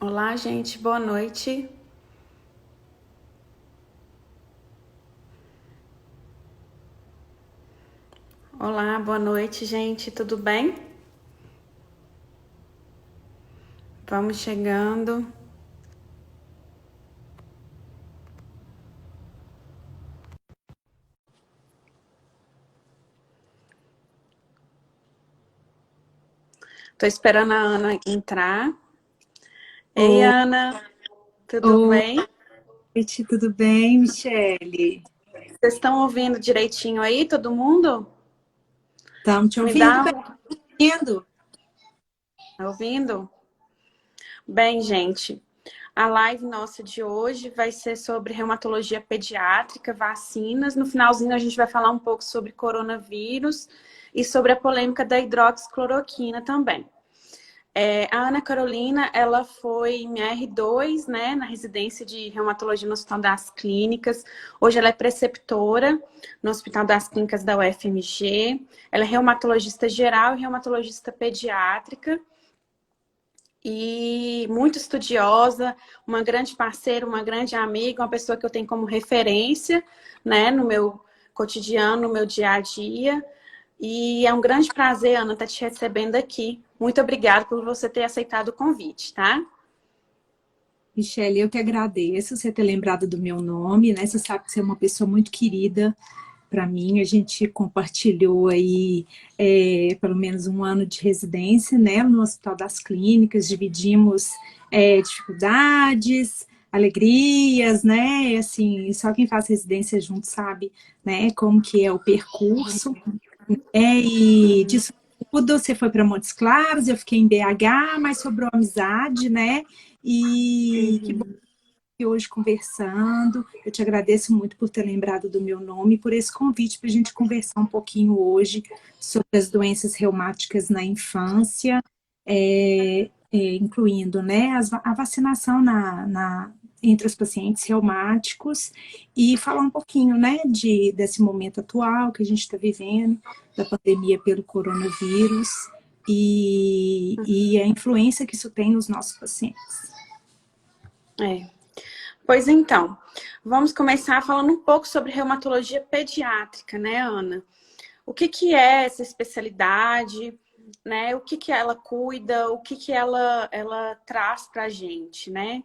Olá, gente, boa noite. Olá, boa noite, gente, tudo bem? Vamos chegando. Tô esperando a Ana entrar. Ei, Oi, Ana, tudo bem? noite, tudo bem, Michele? Vocês estão ouvindo direitinho aí, todo mundo? Estamos te Me ouvindo dá bem? Ouvindo? Tá ouvindo? Bem, gente, a live nossa de hoje vai ser sobre reumatologia pediátrica, vacinas. No finalzinho a gente vai falar um pouco sobre coronavírus e sobre a polêmica da hidroxicloroquina também. A Ana Carolina, ela foi minha R2, né, na residência de reumatologia no Hospital das Clínicas. Hoje ela é preceptora no Hospital das Clínicas da UFMG. Ela é reumatologista geral e reumatologista pediátrica. E muito estudiosa, uma grande parceira, uma grande amiga, uma pessoa que eu tenho como referência, né, no meu cotidiano, no meu dia a dia. E é um grande prazer, Ana, estar te recebendo aqui. Muito obrigada por você ter aceitado o convite, tá? Michele, eu que agradeço você ter lembrado do meu nome, né? Você sabe que você é uma pessoa muito querida para mim. A gente compartilhou aí pelo menos um ano de residência, né, no Hospital das Clínicas, dividimos dificuldades, alegrias, né? Assim, só quem faz residência junto sabe, né, como que é o percurso. E disso tudo, você foi para Montes Claros, eu fiquei em BH, mas sobrou amizade, né? E que bom que hoje conversando. Eu te agradeço muito por ter lembrado do meu nome e por esse convite para a gente conversar um pouquinho hoje sobre as doenças reumáticas na infância, incluindo, né, a vacinação entre os pacientes reumáticos e falar um pouquinho, né, desse momento atual que a gente está vivendo, da pandemia pelo coronavírus e a influência que isso tem nos nossos pacientes. É. Pois então, vamos começar falando um pouco sobre reumatologia pediátrica, né, Ana? O que que é essa especialidade, né? O que que ela cuida, o que que ela traz para a gente, né?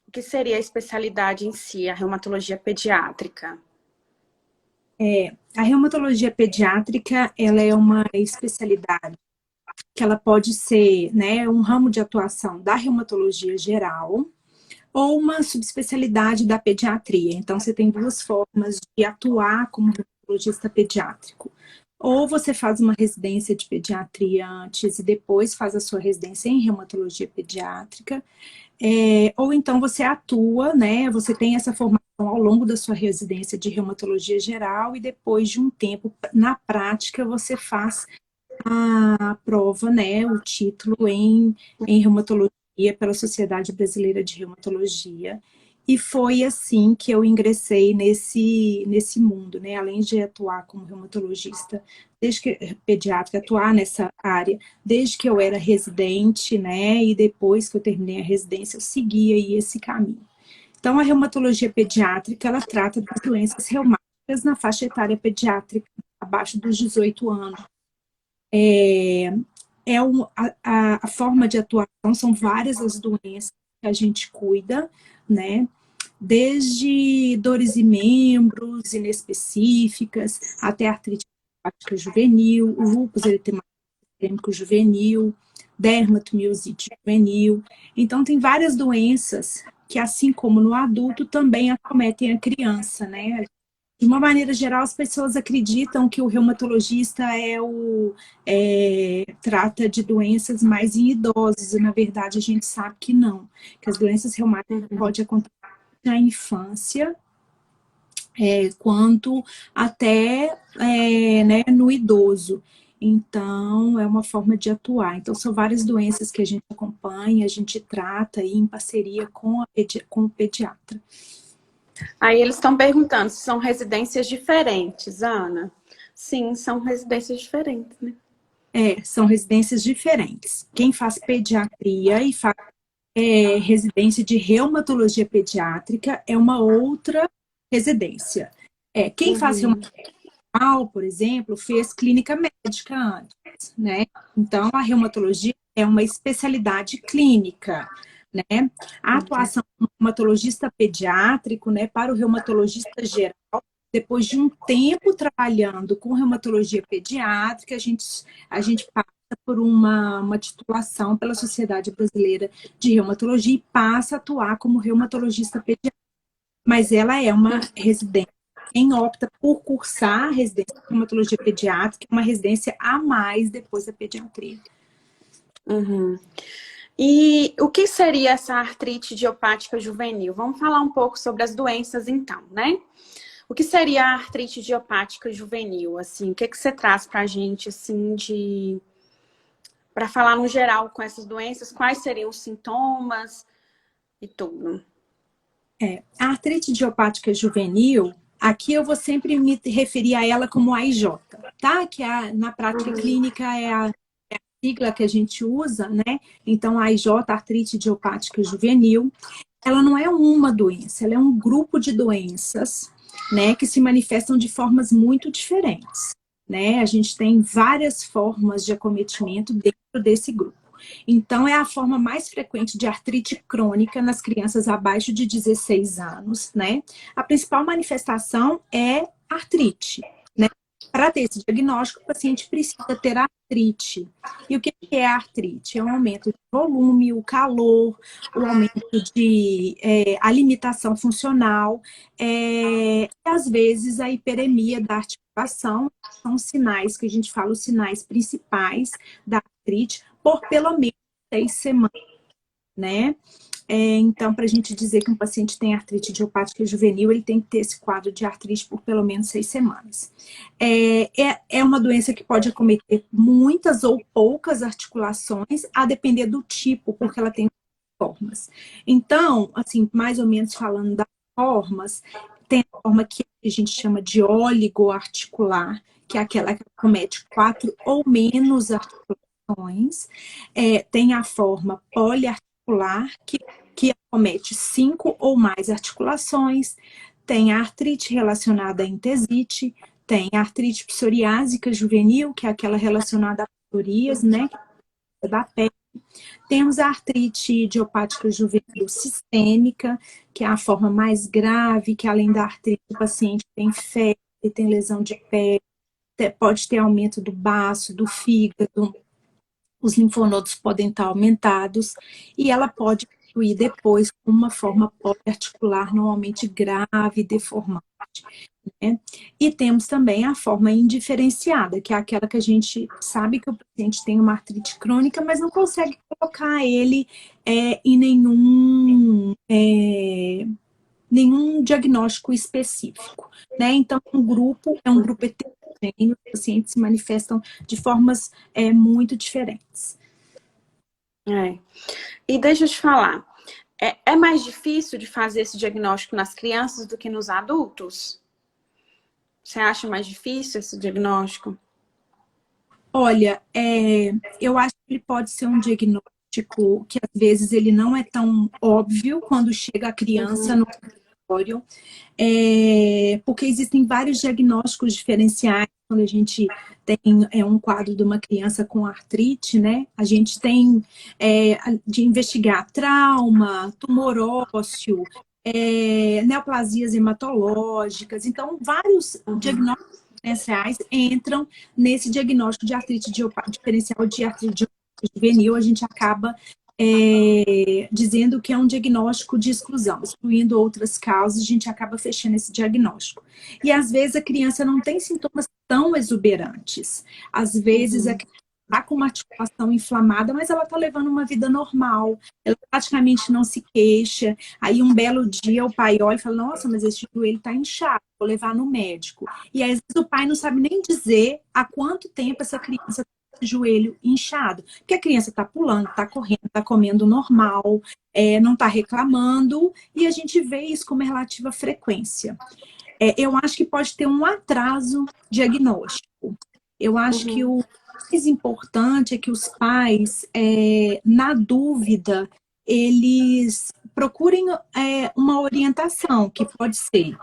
O que seria a especialidade em si, a reumatologia pediátrica? A reumatologia pediátrica, ela é uma especialidade que ela pode ser, né, um ramo de atuação da reumatologia geral ou uma subespecialidade da pediatria. Então, você tem duas formas de atuar como reumatologista pediátrico. Ou você faz uma residência de pediatria antes e depois faz a sua residência em reumatologia pediátrica, ou então você atua, né? Você tem essa formação ao longo da sua residência de reumatologia geral e depois de um tempo, na prática, você faz a prova, né? O título em reumatologia pela Sociedade Brasileira de Reumatologia. E foi assim que eu ingressei nesse mundo, né? Além de atuar como reumatologista, desde que pediátrica, atuar nessa área, desde que eu era residente, né? E depois que eu terminei a residência, eu segui aí esse caminho. Então, a reumatologia pediátrica, ela trata das doenças reumáticas na faixa etária pediátrica, abaixo dos 18 anos. A forma de atuação são várias as doenças que a gente cuida, né? Desde dores e membros inespecíficas, até artrite reumática juvenil, o lúpus sistêmico juvenil, dermatomiosite juvenil. Então, tem várias doenças que, assim como no adulto, também acometem a criança, né? De uma maneira geral, as pessoas acreditam que o reumatologista trata de doenças mais em idosos, e na verdade a gente sabe que não, que as doenças reumáticas podem acontecer na infância, quanto até né, no idoso. Então, é uma forma de atuar. Então, são várias doenças que a gente acompanha, a gente trata aí em parceria com o pediatra. Aí eles estão perguntando se são residências diferentes, Ana. Sim, são residências diferentes, né? São residências diferentes. Quem faz pediatria e faz residência de reumatologia pediátrica é uma outra residência. Quem faz reumatologia, por exemplo, fez clínica médica antes, né? Então, a reumatologia é uma especialidade clínica, né? A atuação do reumatologista pediátrico, né, para o reumatologista geral, depois de um tempo trabalhando com reumatologia pediátrica, a gente passa por uma titulação pela Sociedade Brasileira de Reumatologia e passa a atuar como reumatologista pediátrico. Mas ela é uma residência. Quem opta por cursar a residência de reumatologia pediátrica é uma residência a mais depois da pediatria. E o que seria essa artrite idiopática juvenil? Vamos falar um pouco sobre as doenças, então, né? O que seria a artrite idiopática juvenil? Assim, o que você traz para a gente, assim, para falar no geral com essas doenças? Quais seriam os sintomas e tudo? A artrite idiopática juvenil, aqui eu vou sempre me referir a ela como AIJ, tá? Que na prática clínica é a sigla que a gente usa, né? Então, a AIJ, artrite idiopática juvenil, ela não é uma doença, ela é um grupo de doenças, né, que se manifestam de formas muito diferentes, né? A gente tem várias formas de acometimento dentro desse grupo. Então, é a forma mais frequente de artrite crônica nas crianças abaixo de 16 anos, né? A principal manifestação é artrite, né? Para ter esse diagnóstico, o paciente precisa ter artrite. E o que é a artrite? É um aumento de volume, o calor, o aumento a limitação funcional, e às vezes a hiperemia da articulação, são os sinais que a gente fala, os sinais principais da artrite, por pelo menos 6 semanas, né? Então, para a gente dizer que um paciente tem artrite idiopática juvenil, ele tem que ter esse quadro de artrite por pelo menos 6 semanas. É uma doença que pode acometer muitas ou poucas articulações, a depender do tipo, porque ela tem formas. Então, assim, mais ou menos falando das formas, tem a forma que a gente chama de oligoarticular, que é aquela que acomete 4 ou menos articulações. Tem a forma poliarticular, que acomete 5 ou mais articulações. Tem a artrite relacionada à entesite, tem a artrite psoriásica juvenil, que é aquela relacionada a psorias, né, da pele. Temos a artrite idiopática juvenil sistêmica, que é a forma mais grave, que além da artrite, o paciente tem febre, tem lesão de pele, pode ter aumento do baço, do fígado, os linfonodos podem estar aumentados, e ela pode evoluir depois com uma forma poliarticular normalmente grave, deformante, né? E temos também a forma indiferenciada, que é aquela que a gente sabe que o paciente tem uma artrite crônica, mas não consegue colocar ele em nenhum diagnóstico específico, né? Então, é um grupo heterogêneo, os pacientes se manifestam de formas muito diferentes. E deixa eu te falar, é mais difícil de fazer esse diagnóstico nas crianças do que nos adultos? Você acha mais difícil esse diagnóstico? Olha, eu acho que ele pode ser um diagnóstico que às vezes ele não é tão óbvio quando chega a criança no laboratório, porque existem vários diagnósticos diferenciais quando a gente tem um quadro de uma criança com artrite, né? A gente tem de investigar trauma, tumor ósseo, neoplasias hematológicas, então vários diagnósticos diferenciais entram nesse diagnóstico de artrite diferencial de artrite juvenil. A gente acaba dizendo que é um diagnóstico de exclusão, excluindo outras causas, a gente acaba fechando esse diagnóstico. E às vezes a criança não tem sintomas tão exuberantes. Às vezes a criança está com uma articulação inflamada, mas ela está levando uma vida normal, ela praticamente não se queixa. Aí um belo dia o pai olha e fala, nossa, mas esse joelho está inchado, vou levar no médico. E às vezes o pai não sabe nem dizer há quanto tempo essa criança joelho inchado, porque a criança está pulando, está correndo, está comendo normal, não está reclamando, e a gente vê isso com uma relativa frequência. Eu acho que pode ter um atraso diagnóstico. Eu acho que o mais importante é que os pais, na dúvida, eles procurem uma orientação, que pode ser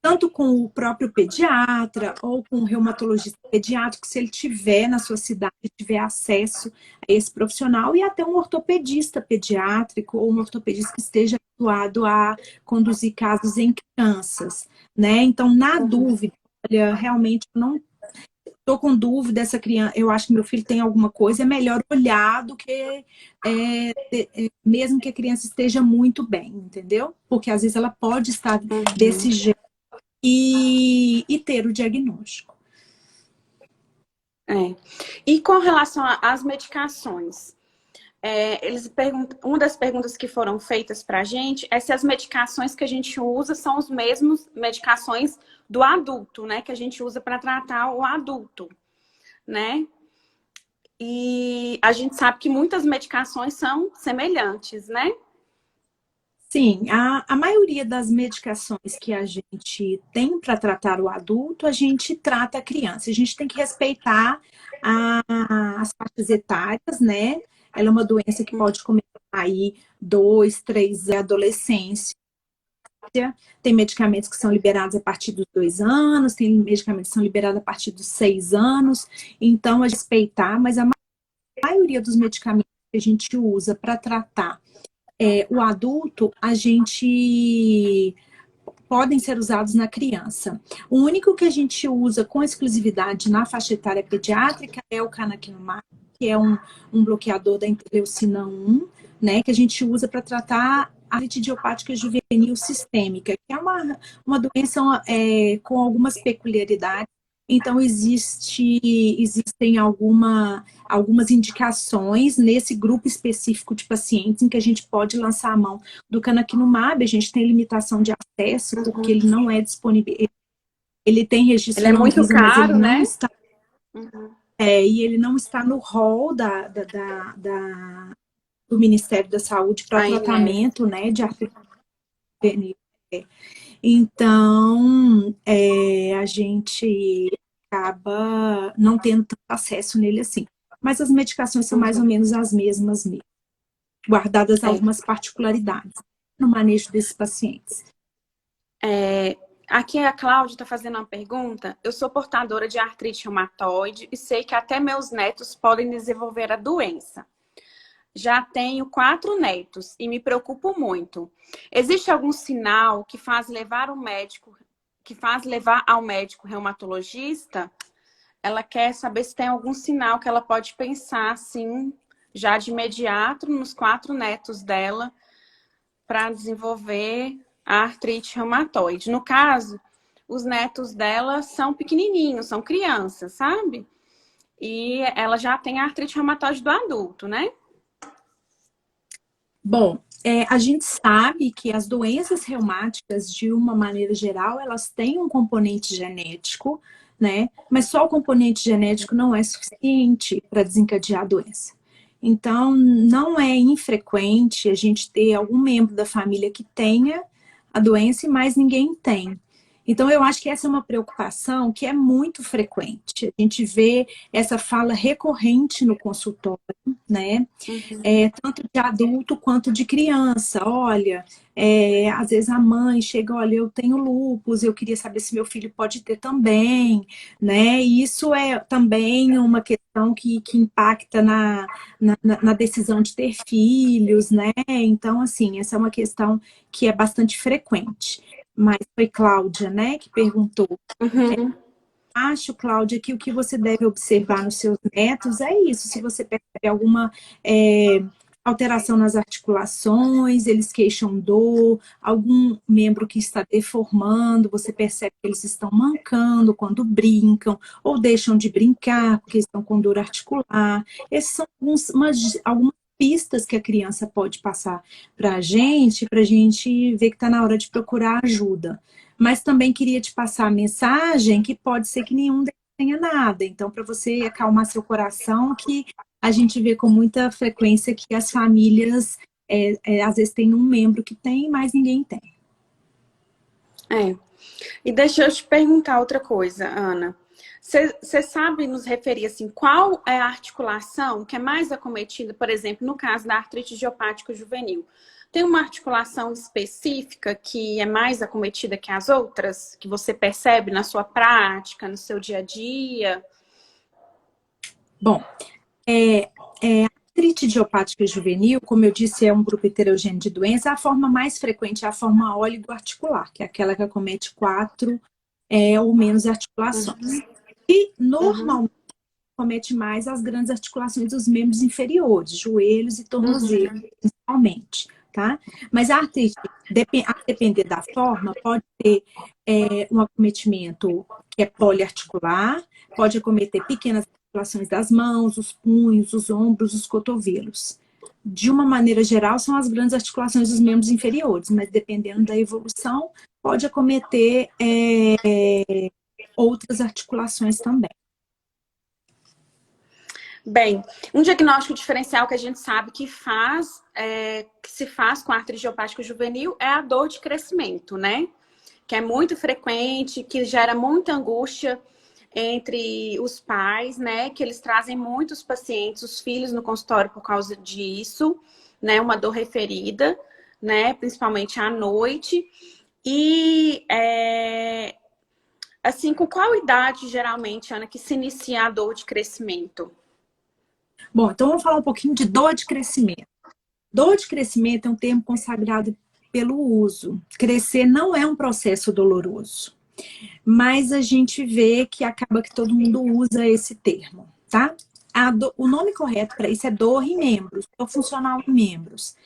tanto com o próprio pediatra ou com o reumatologista pediátrico, se ele tiver na sua cidade, tiver acesso a esse profissional, e até um ortopedista pediátrico ou um ortopedista que esteja habituado a conduzir casos em crianças, né? Então, na dúvida, olha, realmente eu não estou com dúvida, essa criança, eu acho que meu filho tem alguma coisa, é melhor olhar do que mesmo que a criança esteja muito bem, entendeu? Porque às vezes ela pode estar desse jeito e ter o diagnóstico. E com relação às medicações, eles perguntam, uma das perguntas que foram feitas para a gente é se as medicações que a gente usa são os mesmos medicações do adulto, né? Que a gente usa para tratar o adulto, né? E a gente sabe que muitas medicações são semelhantes, né? Sim, a maioria das medicações que a gente tem para tratar o adulto, a gente trata a criança. A gente tem que respeitar as faixas etárias, né? Ela é uma doença que pode começar aí 2, 3 adolescência. Tem medicamentos que são liberados a partir dos 2 anos, tem medicamentos que são liberados a partir dos 6 anos. Então, a respeitar, mas a maioria dos medicamentos que a gente usa para tratar o adulto, a gente podem ser usados na criança. O único que a gente usa com exclusividade na faixa etária pediátrica é o canakinumab, que é um bloqueador da interleucina 1, né, que a gente usa para tratar a artrite idiopática juvenil sistêmica, que é uma doença com algumas peculiaridades. Então, existem algumas indicações nesse grupo específico de pacientes em que a gente pode lançar a mão do canakinumab. A gente tem limitação de acesso, porque ele não é disponível. Ele tem registro Ele é na muito Anvisa, mas ele caro, não né? está. E ele não está no rol do Ministério da Saúde para tratamento, né, de artrite juvenil. Então, a gente acaba não tendo tanto acesso nele assim. Mas as medicações são mais ou menos as mesmas mesmo, guardadas algumas particularidades no manejo desses pacientes. Aqui a Cláudia está fazendo uma pergunta. Eu sou portadora de artrite reumatoide e sei que até meus netos podem desenvolver a doença. Já tenho 4 netos e me preocupo muito. Existe algum sinal que faz levar ao médico reumatologista? Ela quer saber se tem algum sinal que ela pode pensar, assim, já de imediato, nos 4 netos dela, para desenvolver a artrite reumatoide. No caso, os netos dela são pequenininhos, são crianças, sabe? E ela já tem a artrite reumatoide do adulto, né? Bom, a gente sabe que as doenças reumáticas, de uma maneira geral, elas têm um componente genético, né? Mas só o componente genético não é suficiente para desencadear a doença. Então, não é infrequente a gente ter algum membro da família que tenha a doença e mais ninguém tem. Então, eu acho que essa é uma preocupação que é muito frequente. A gente vê essa fala recorrente no consultório, né? Tanto de adulto quanto de criança. Olha, às vezes a mãe chega, olha, eu tenho lúpus, eu queria saber se meu filho pode ter também, né? E isso é também uma questão que impacta na decisão de ter filhos, né? Então, assim, essa é uma questão que é bastante frequente. Mas foi Cláudia, né, que perguntou. Acho, Cláudia, que o que você deve observar nos seus netos é isso. Se você percebe alguma alteração nas articulações, eles queixam dor, algum membro que está deformando, você percebe que eles estão mancando quando brincam, ou deixam de brincar porque estão com dor articular. Essas são algumas pistas que a criança pode passar para a gente ver que está na hora de procurar ajuda. Mas também queria te passar a mensagem que pode ser que nenhum deles tenha nada. Então, para você acalmar seu coração, que a gente vê com muita frequência que as famílias, às vezes, tem um membro que tem, mas ninguém tem. E deixa eu te perguntar outra coisa, Ana. Você sabe nos referir, assim, qual é a articulação que é mais acometida, por exemplo, no caso da artrite idiopática juvenil? Tem uma articulação específica que é mais acometida que as outras? Que você percebe na sua prática, no seu dia a dia? Bom, a artrite idiopática juvenil, como eu disse, é um grupo heterogêneo de doença. A forma mais frequente é a forma oligoarticular, que é aquela que acomete 4 ou menos articulações. E, normalmente, comete mais as grandes articulações dos membros inferiores, joelhos e tornozelos, principalmente, tá? Mas a artrite, a depender da forma, pode ter um acometimento que é poliarticular, pode acometer pequenas articulações das mãos, os punhos, os ombros, os cotovelos. De uma maneira geral, são as grandes articulações dos membros inferiores, mas dependendo da evolução, pode acometer outras articulações também. Bem, um diagnóstico diferencial que a gente sabe que se faz com a artrite idiopática juvenil é a dor de crescimento, né? Que é muito frequente, que gera muita angústia entre os pais, né? Que eles trazem muitos pacientes, os filhos no consultório por causa disso, né? Uma dor referida, né? Principalmente à noite. E, assim, com qual idade, geralmente, Ana, que se inicia a dor de crescimento? Bom, então vamos falar um pouquinho de dor de crescimento. Dor de crescimento é um termo consagrado pelo uso. Crescer não é um processo doloroso, mas a gente vê que acaba que todo mundo usa esse termo, tá? O nome correto para isso é dor em membros, dor funcional em membros,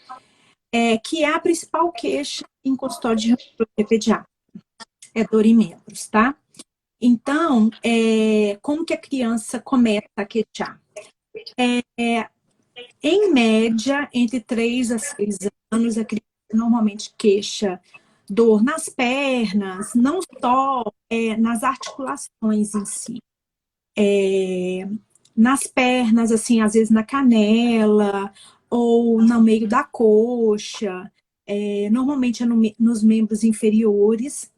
que é a principal queixa em consultório de reumatologia pediátrica. É dor em membros, tá? Então, como que a criança começa a queixar? Em média, entre 3 a 6 anos, a criança normalmente queixa dor nas pernas, não só nas articulações em si. Nas pernas, assim, às vezes na canela ou no meio da coxa, normalmente é nos membros inferiores.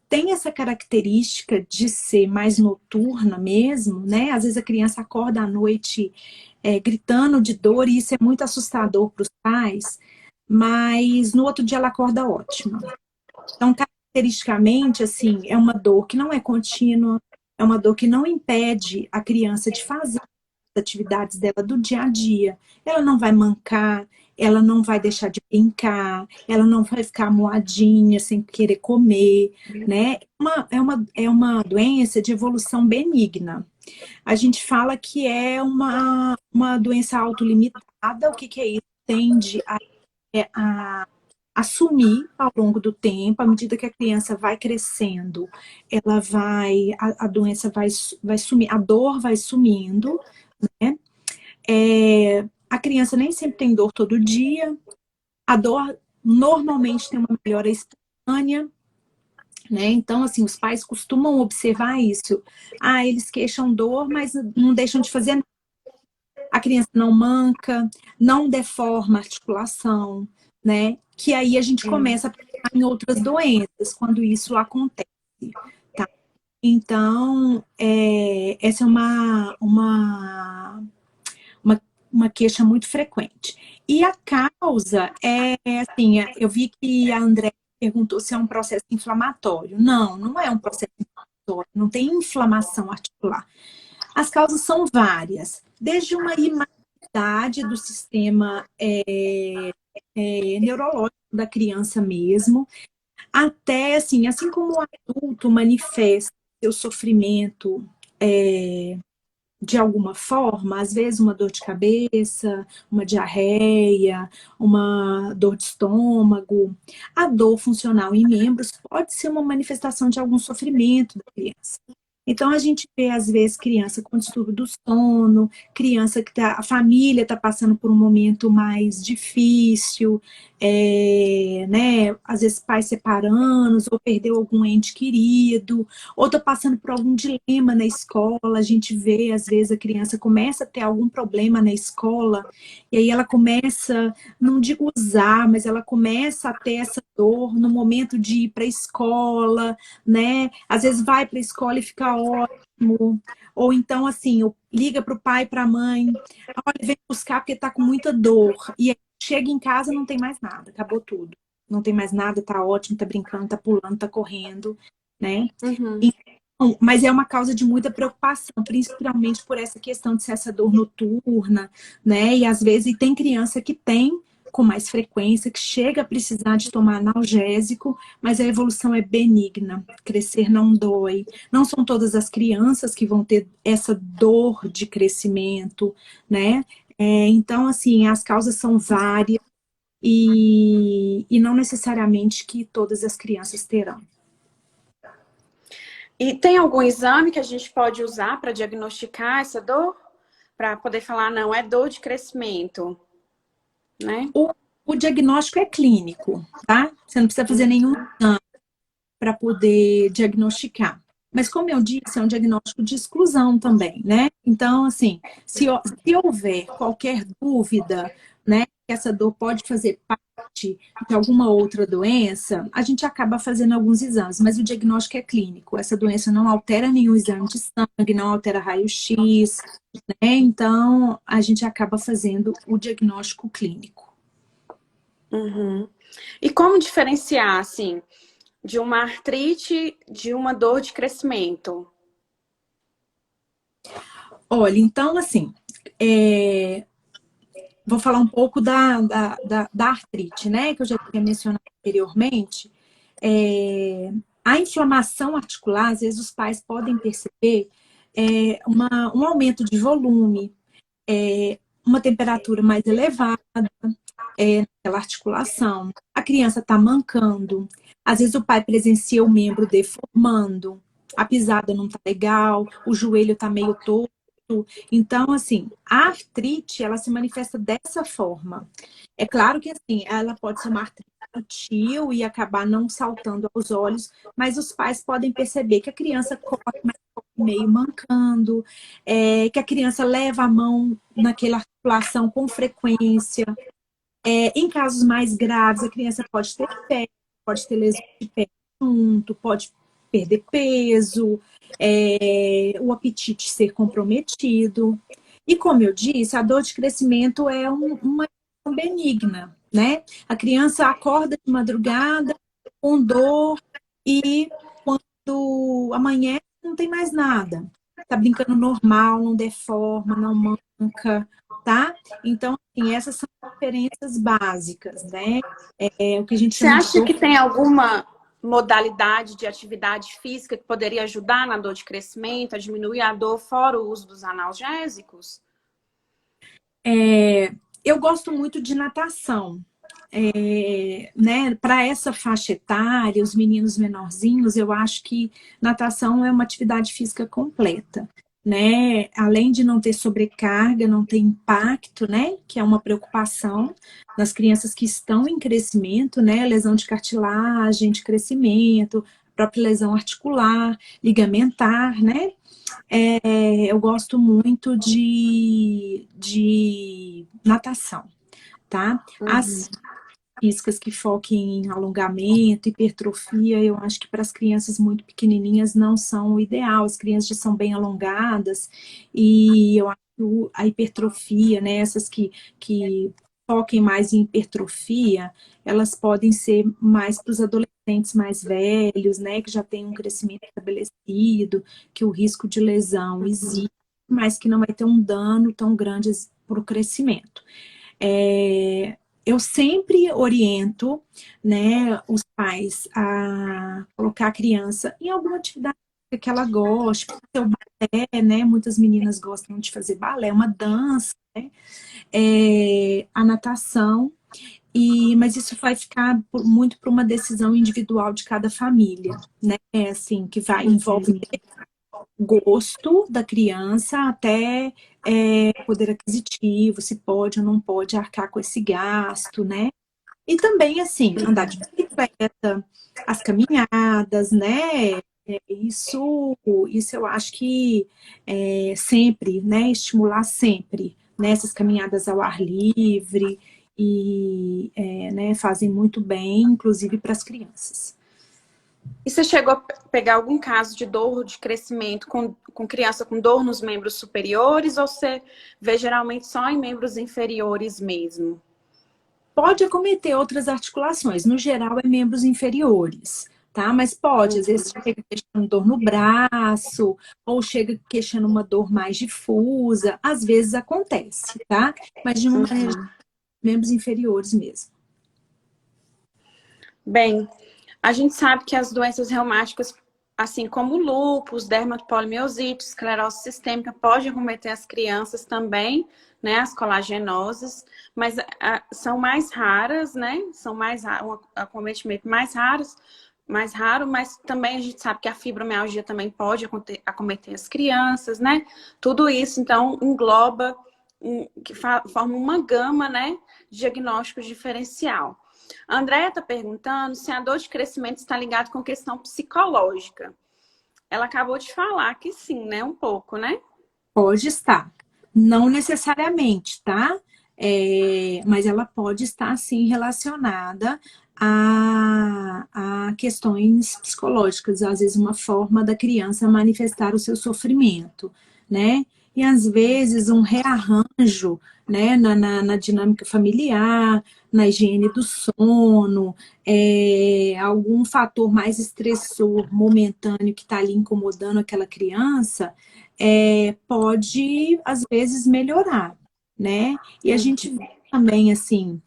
Tem essa característica de ser mais noturna mesmo, né? Às vezes a criança acorda à noite gritando de dor e isso é muito assustador para os pais, mas no outro dia ela acorda ótima. Então, caracteristicamente, assim, é uma dor que não é contínua, é uma dor que não impede a criança de fazer as atividades dela do dia a dia. Ela não vai mancar, ela não vai deixar de brincar, ela não vai ficar moadinha sem querer comer, né? É uma doença de evolução benigna. A gente fala que é uma doença autolimitada. O que é isso? Tende a assumir ao longo do tempo, à medida que a criança vai crescendo, a doença vai sumir, a dor vai sumindo, né? A criança nem sempre tem dor todo dia, a dor normalmente tem uma melhora espontânea, né? Então, assim, os pais costumam observar isso. Eles queixam dor, mas não deixam de fazer nada. A criança não manca, não deforma a articulação, né? Que aí a gente começa a pensar em outras doenças quando isso acontece, tá? Então, essa é uma queixa muito frequente. E a causa assim, eu vi que a André perguntou se é um processo inflamatório. Não, não é um processo inflamatório, não tem inflamação articular. As causas são várias, desde uma imaturidade do sistema neurológico da criança mesmo, até, assim como o adulto manifesta seu sofrimento de alguma forma, às vezes uma dor de cabeça, uma diarreia, uma dor de estômago, a dor funcional em membros pode ser uma manifestação de algum sofrimento da criança. Então, a gente vê, às vezes, criança com distúrbio do sono, criança que a família está passando por um momento mais difícil, né? Às vezes, pais separando, ou perdeu algum ente querido, ou está passando por algum dilema na escola. A gente vê, às vezes, a criança começa a ter algum problema na escola, e aí ela começa, não digo usar, mas ela começa a ter essa dor no momento de ir para a escola, né? Às vezes vai para a escola e fica ótimo. Ou então, assim, liga para o pai, para a mãe, olha, vem buscar porque está com muita dor. E aí chega em casa, não tem mais nada, acabou tudo. Não tem mais nada, tá ótimo, tá brincando, tá pulando, tá correndo, né? Uhum. Então, mas é uma causa de muita preocupação, principalmente por essa questão de ser essa dor noturna, né? E às vezes tem criança que tem com mais frequência, que chega a precisar de tomar analgésico, mas a evolução é benigna, crescer não dói. Não são todas as crianças que vão ter essa dor de crescimento, né? Então, assim, as causas são várias e não necessariamente que todas as crianças terão. E tem algum exame que a gente pode usar para diagnosticar essa dor? Para poder falar, não, é dor de crescimento, né? O diagnóstico é clínico, tá? Você não precisa fazer nenhum exame para poder diagnosticar. Mas, como eu disse, é um diagnóstico de exclusão também, né? Então, assim, se houver qualquer dúvida, né, que essa dor pode fazer parte de alguma outra doença, a gente acaba fazendo alguns exames, mas o diagnóstico é clínico. Essa doença não altera nenhum exame de sangue, não altera raio-x, né? Então, a gente acaba fazendo o diagnóstico clínico. Uhum. E como diferenciar, assim, de uma artrite de uma dor de crescimento? Olha, então, assim, vou falar um pouco da artrite, né? Que eu já tinha mencionado anteriormente. A inflamação articular, às vezes os pais podem perceber um aumento de volume, uma temperatura mais elevada naquela articulação. A criança está mancando. Às vezes o pai presencia o membro deformando, a pisada não está legal, o joelho está meio torto. Então, assim, a artrite, ela se manifesta dessa forma. É claro que, assim, ela pode ser uma artrite sutil e acabar não saltando aos olhos, mas os pais podem perceber que a criança corre, mas corre meio mancando, que a criança leva a mão naquela articulação com frequência. Em casos mais graves, a criança pode ter pé, pode ter lesão de pé junto, pode perder peso, o apetite ser comprometido. E como eu disse, a dor de crescimento é uma questão benigna, né? A criança acorda de madrugada com dor e quando amanhã não tem mais nada. Tá brincando normal, não deforma, não manca, tá? Então, assim, essas são as diferenças básicas, né? O que a gente Você chama de acha dor. que tem alguma modalidade de atividade física que poderia ajudar na dor de crescimento, a diminuir a dor fora o uso dos analgésicos? Eu gosto muito de natação. Né, para essa faixa etária, os meninos menorzinhos, eu acho que natação é uma atividade física completa, né? Além de não ter sobrecarga, não ter impacto, né? Que é uma preocupação nas crianças que estão em crescimento, né? Lesão de cartilagem, de crescimento, própria lesão articular, ligamentar, né? Eu gosto muito de natação, tá? Uhum. As físicas que foquem em alongamento, hipertrofia, eu acho que para as crianças muito pequenininhas não são o ideal. As crianças já são bem alongadas e eu acho que a hipertrofia, né, essas que foquem mais em hipertrofia, elas podem ser mais para os adolescentes mais velhos, né, que já têm um crescimento estabelecido, que o risco de lesão existe, mas que não vai ter um dano tão grande para o crescimento. Eu sempre oriento, né, os pais a colocar a criança em alguma atividade que ela goste, pode ser o balé, né? Muitas meninas gostam de fazer balé, uma dança, né? A natação, mas isso vai ficar muito para uma decisão individual de cada família, né? Assim, que vai envolver gosto da criança até poder aquisitivo, se pode ou não pode arcar com esse gasto, né? E também, assim, andar de bicicleta, as caminhadas, né? Isso eu acho que sempre, né? Estimular sempre, né? Essas caminhadas ao ar livre e né, fazem muito bem, inclusive para as crianças. E você chegou a pegar algum caso de dor de crescimento com criança com dor nos membros superiores ou você vê geralmente só em membros inferiores mesmo? Pode acometer outras articulações, no geral é membros inferiores, tá? Mas pode, às vezes chega queixando dor no braço, ou chega queixando uma dor mais difusa, às vezes acontece, tá? Mas de uma maneira, membros inferiores mesmo. Bem, a gente sabe que as doenças reumáticas, assim como lúpus, dermatopolimiosite, esclerose sistêmica, podem acometer as crianças também, né, as colagenoses, mas são mais raras, né, são um acometimento mais raro, mas também a gente sabe que a fibromialgia também pode acometer as crianças, né, tudo isso, então, engloba, que forma uma gama, né, de diagnóstico diferencial. A Andréia está perguntando se a dor de crescimento está ligada com questão psicológica. Ela acabou de falar que sim, né? Um pouco, né? Pode estar. Não necessariamente, tá? Mas ela pode estar, sim, relacionada a questões psicológicas. Às vezes, uma forma da criança manifestar o seu sofrimento, né? E, às vezes, um rearranjo, né, na dinâmica familiar, na higiene do sono, algum fator mais estressor momentâneo que está ali incomodando aquela criança, pode, às vezes, melhorar, né? E a gente vê também, assim,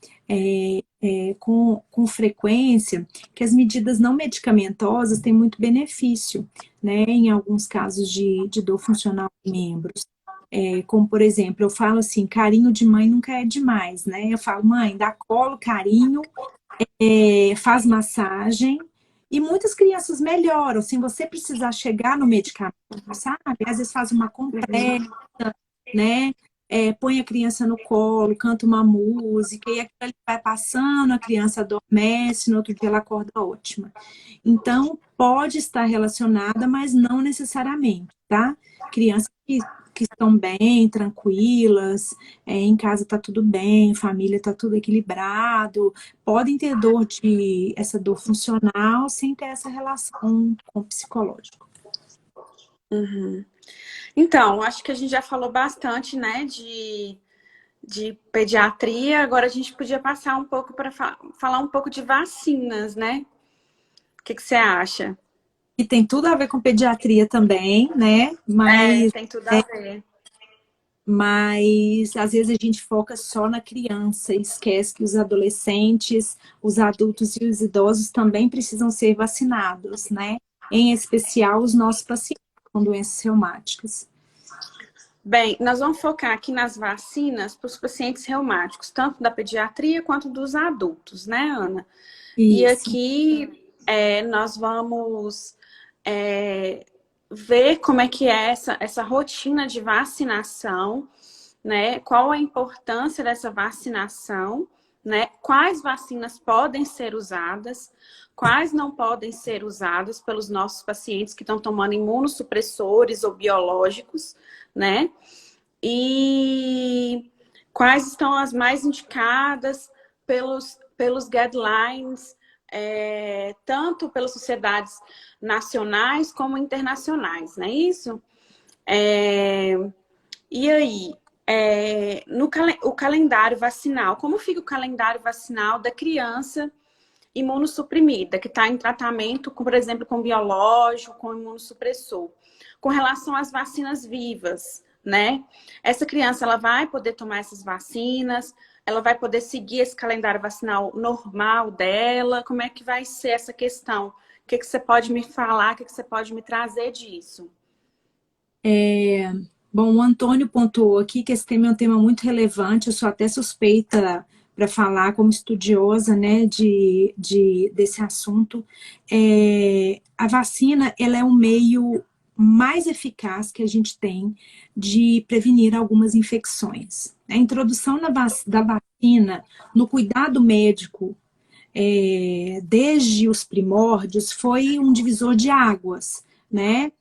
com frequência, que as medidas não medicamentosas têm muito benefício, né? Em alguns casos de dor funcional de membros. Como, por exemplo, eu falo assim, carinho de mãe nunca é demais, né? Eu falo, mãe, dá colo, carinho, faz massagem, e muitas crianças melhoram, sem você precisar chegar no medicamento, sabe? Às vezes faz uma compressa, né? Põe a criança no colo, canta uma música, e aquilo ali vai passando, a criança adormece, no outro dia ela acorda ótima. Então, pode estar relacionada, mas não necessariamente, tá? Crianças que estão bem, tranquilas, em casa está tudo bem, família está tudo equilibrado, podem ter essa dor funcional sem ter essa relação com o psicológico. Uhum. Então, acho que a gente já falou bastante, né, de pediatria. Agora a gente podia passar um pouco para falar um pouco de vacinas, né? O que você acha? E tem tudo a ver com pediatria também, né? Tem tudo a ver. Mas às vezes a gente foca só na criança e esquece que os adolescentes, os adultos e os idosos também precisam ser vacinados, né? Em especial os nossos pacientes com doenças reumáticas. Bem, nós vamos focar aqui nas vacinas para os pacientes reumáticos, tanto da pediatria quanto dos adultos, né, Ana? Isso. E aqui nós vamos ver como é que é essa rotina de vacinação, né? Qual a importância dessa vacinação, né? Quais vacinas podem ser usadas, quais não podem ser usadas pelos nossos pacientes que estão tomando imunossupressores ou biológicos, né? E quais estão as mais indicadas pelos guidelines, tanto pelas sociedades nacionais como internacionais, não é isso? E aí, o calendário vacinal, como fica o calendário vacinal da criança imunossuprimida, que está em tratamento, por exemplo, com biológico, com imunossupressor, com relação às vacinas vivas, né? Essa criança, ela vai poder tomar essas vacinas, ela vai poder seguir esse calendário vacinal normal dela, como é que vai ser essa questão? O que você pode me falar, o que você pode me trazer disso? Bom, o Antônio pontuou aqui que esse tema é um tema muito relevante, eu sou até suspeita para falar como estudiosa, né, desse assunto. A vacina, ela é um meio mais eficaz que a gente tem de prevenir algumas infecções. A introdução da vacina no cuidado médico, desde os primórdios, foi um divisor de águas, né?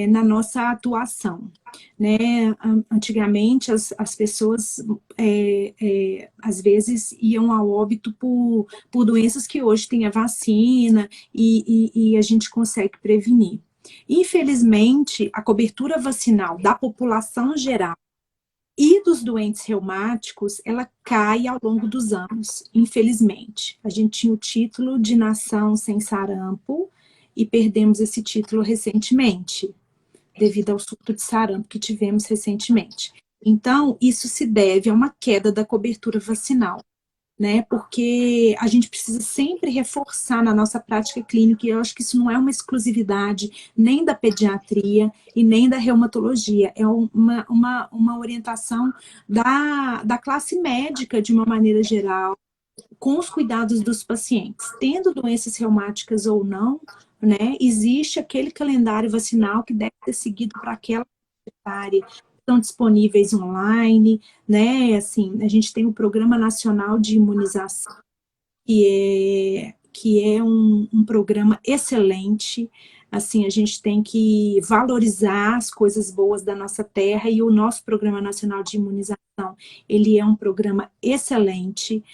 Na nossa atuação. né? Antigamente as pessoas às vezes iam ao óbito por doenças que hoje tem a vacina e a gente consegue prevenir. Infelizmente, a cobertura vacinal da população geral e dos doentes reumáticos, ela cai ao longo dos anos, infelizmente. A gente tinha o título de nação sem sarampo e perdemos esse título recentemente, devido ao surto de sarampo que tivemos recentemente. Então, isso se deve a uma queda da cobertura vacinal, né? Porque a gente precisa sempre reforçar na nossa prática clínica, e eu acho que isso não é uma exclusividade nem da pediatria e nem da reumatologia, é uma orientação da classe médica de uma maneira geral, com os cuidados dos pacientes, tendo doenças reumáticas ou não, né? Existe aquele calendário vacinal que deve ser seguido para aquela área, estão disponíveis online, né? Assim, a gente tem o Programa Nacional de Imunização, que é um programa excelente. Assim, a gente tem que valorizar as coisas boas da nossa terra, e o nosso Programa Nacional de Imunização, ele é um programa excelente,